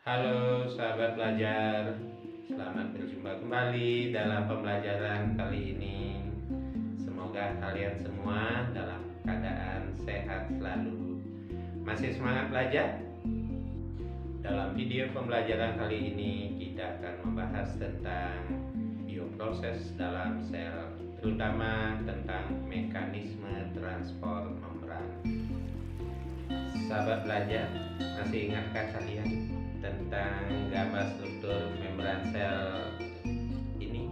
Halo sahabat pelajar, selamat berjumpa kembali dalam pembelajaran kali ini. Semoga kalian semua dalam keadaan sehat selalu. Masih semangat belajar? Dalam video pembelajaran kali ini kita akan membahas tentang bioproses dalam sel, terutama tentang mekanisme transport membran. Sahabat belajar, masih ingatkah kalian tentang gambar struktur membran sel ini?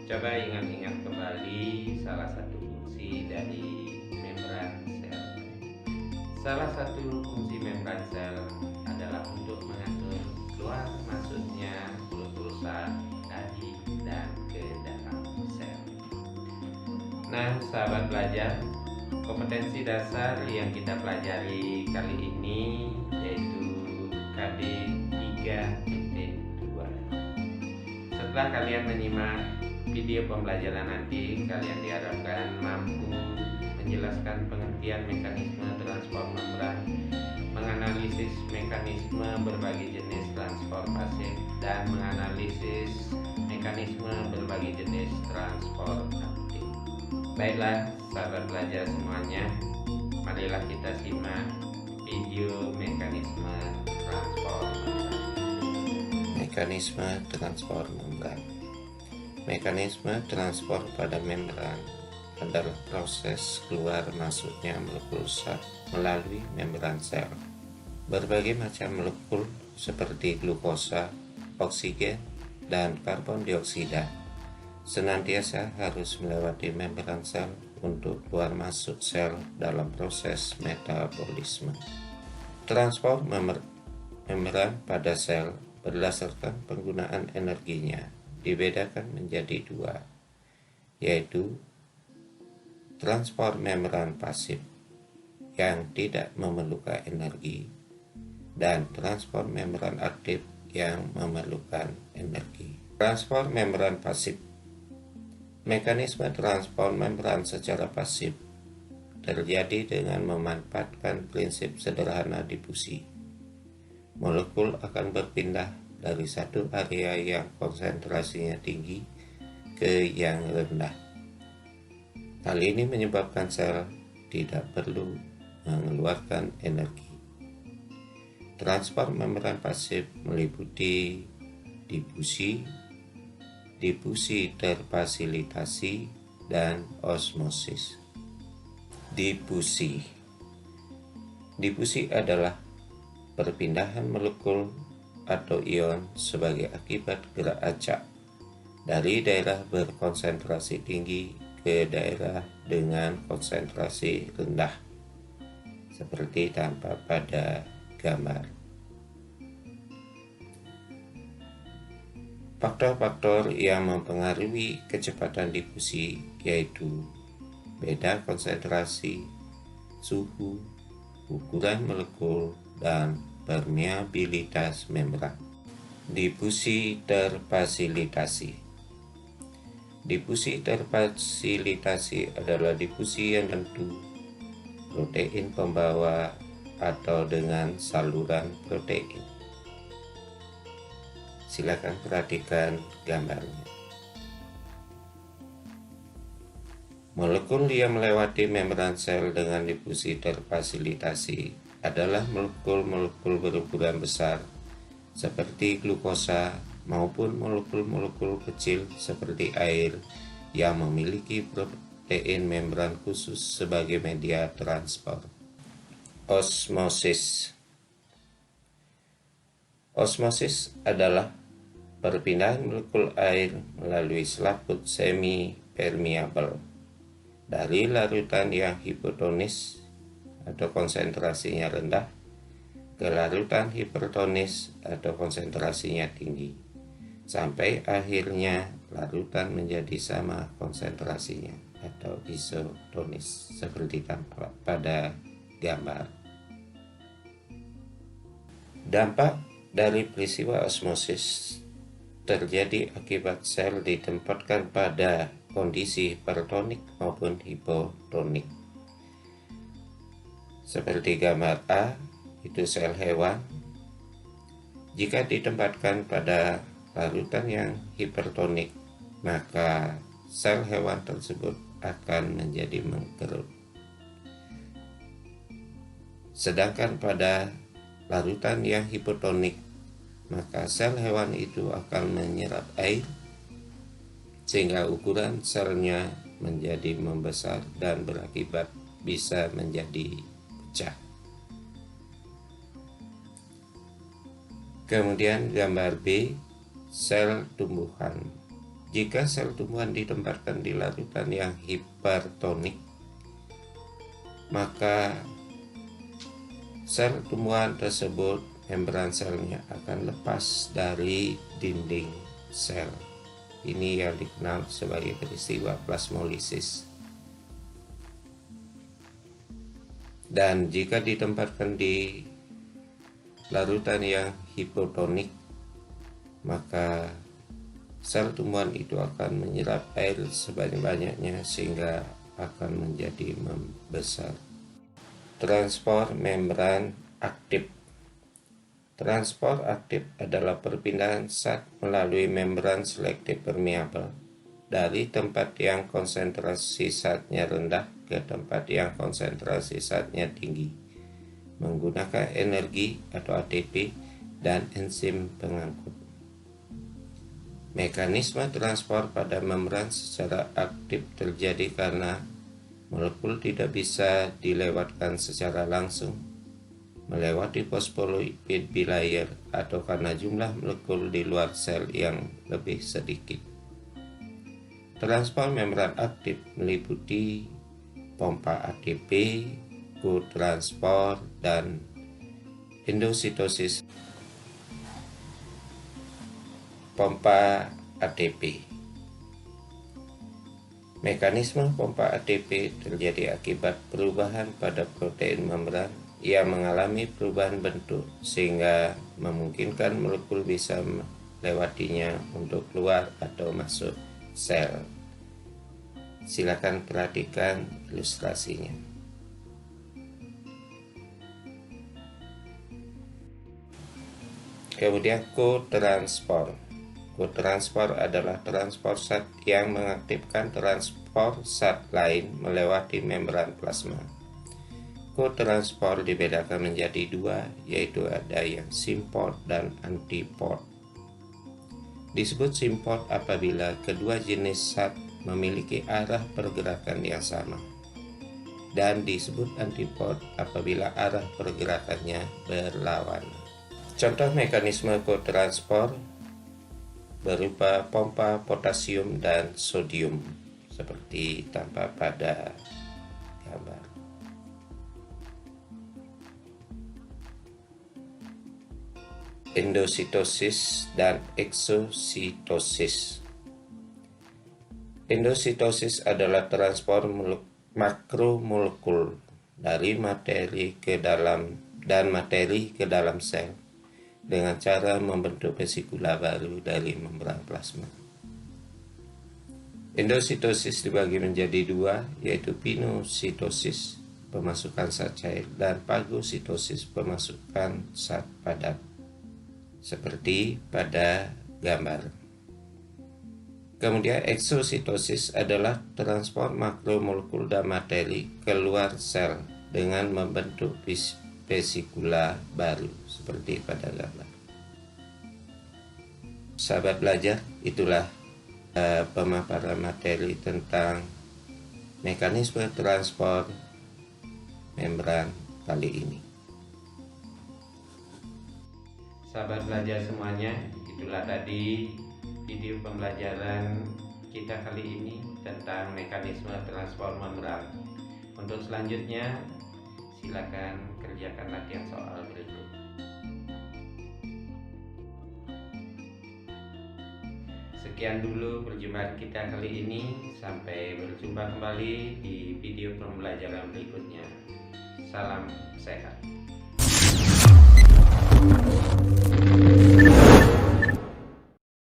Coba ingat-ingat kembali salah satu fungsi dari membran sel. Salah satu fungsi membran sel adalah untuk mengatur keluar masuknya glukosa dari dan ke dalam sel. Nah, sahabat belajar, kompetensi dasar yang kita pelajari kali ini yaitu KD 3.2. Setelah kalian menyimak video pembelajaran nanti, kalian diharapkan mampu menjelaskan pengertian mekanisme transport membran, menganalisis mekanisme berbagai jenis transport pasif, dan menganalisis mekanisme berbagai jenis transport aktif. Baiklah sahabat belajar semuanya, marilah kita simak video mekanisme transport membran. Mekanisme transport membran. Mekanisme transport pada membran adalah proses keluar masuknya molekul zat melalui membran sel. Berbagai macam molekul seperti glukosa, oksigen, dan karbon dioksida senantiasa harus melewati membran sel untuk keluar masuk sel dalam proses metabolisme. Transport membran pada sel berdasarkan penggunaan energinya dibedakan menjadi dua, yaitu transport membran pasif yang tidak memerlukan energi dan transport membran aktif yang memerlukan energi. Transport membran pasif. Mekanisme transport membran secara pasif terjadi dengan memanfaatkan prinsip sederhana difusi. Molekul akan berpindah dari satu area yang konsentrasinya tinggi ke yang rendah. Hal ini menyebabkan sel tidak perlu mengeluarkan energi. Transport membran pasif meliputi difusi, difusi terfasilitasi, dan osmosis. Difusi. Difusi adalah perpindahan molekul atau ion sebagai akibat gerak acak dari daerah berkonsentrasi tinggi ke daerah dengan konsentrasi rendah, seperti tampak pada gambar. Faktor-faktor yang mempengaruhi kecepatan difusi yaitu beda konsentrasi, suhu, ukuran molekul, dan permeabilitas membran. Difusi terfasilitasi. Difusi terfasilitasi adalah difusi yang tentu protein pembawa atau dengan saluran protein. Silakan perhatikan gambarnya. Molekul yang melewati membran sel dengan difusi terfasilitasi adalah molekul-molekul berukuran besar seperti glukosa maupun molekul-molekul kecil seperti air yang memiliki protein membran khusus sebagai media transport. Osmosis. Osmosis adalah perpindahan molekul air melalui selaput semi-permeable dari larutan yang hipotonis atau konsentrasinya rendah ke larutan hipertonis atau konsentrasinya tinggi, sampai akhirnya larutan menjadi sama konsentrasinya atau isotonis seperti tampak pada gambar. Dampak dari peristiwa osmosis terjadi akibat sel ditempatkan pada kondisi hipertonik maupun hipotonik. Seperti gambar A, itu sel hewan. Jika ditempatkan pada larutan yang hipertonik, maka sel hewan tersebut akan menjadi mengkerut. Sedangkan pada larutan yang hipotonik, maka sel hewan itu akan menyerap air sehingga ukuran selnya menjadi membesar dan berakibat bisa menjadi pecah. Kemudian gambar B, sel tumbuhan. Jika sel tumbuhan ditempatkan di larutan yang hipertonik, maka sel tumbuhan tersebut membran selnya akan lepas dari dinding sel. Ini yang dikenal sebagai peristiwa plasmolisis. Dan jika ditempatkan di larutan yang hipotonik, maka sel tumbuhan itu akan menyerap air sebanyak-banyaknya sehingga akan menjadi membesar. Transport membran aktif. Transport aktif adalah perpindahan zat melalui membran selektif permeabel dari tempat yang konsentrasi zatnya rendah ke tempat yang konsentrasi zatnya tinggi menggunakan energi atau ATP dan enzim pengangkut. Mekanisme transport pada membran secara aktif terjadi karena molekul tidak bisa dilewatkan secara langsung melewati fosfolipid bilayer atau karena jumlah molekul di luar sel yang lebih sedikit. Transport membran aktif meliputi pompa ATP, kotransport, dan endositosis. Pompa ATP. Mekanisme pompa ATP terjadi akibat perubahan pada protein membran yang mengalami perubahan bentuk sehingga memungkinkan molekul bisa melewatinya untuk keluar atau masuk sel. Silakan perhatikan ilustrasinya. Kemudian kotransport. Kotransport adalah transport zat yang mengaktifkan transport zat lain melewati membran plasma. Kotransport dibedakan menjadi dua, yaitu ada yang symport dan antiport. Disebut symport apabila kedua jenis zat memiliki arah pergerakan yang sama, dan disebut antiport apabila arah pergerakannya berlawanan. Contoh mekanisme kotransport berupa pompa potasium dan sodium seperti tampak pada gambar. Endositosis dan eksositosis. Endositosis adalah transport makromolekul dari materi ke dalam dan materi ke dalam sel dengan cara membentuk vesikula baru dari membran plasma. Endositosis dibagi menjadi dua, yaitu pinositosis, pemasukan zat cair, dan fagositosis, pemasukan zat padat, seperti pada gambar. Kemudian eksositosis adalah transport makromolekul dan materi keluar sel dengan membentuk vesikula baru seperti pada gambar. Sahabat belajar, itulah pemaparan materi tentang mekanisme transport membran kali ini. Sahabat belajar semuanya, itulah tadi video pembelajaran kita kali ini tentang mekanisme transport membran. Untuk selanjutnya, silakan kerjakan latihan soal berikut. Sekian dulu perjumpaan kita kali ini. Sampai berjumpa kembali di video pembelajaran berikutnya. Salam sehat.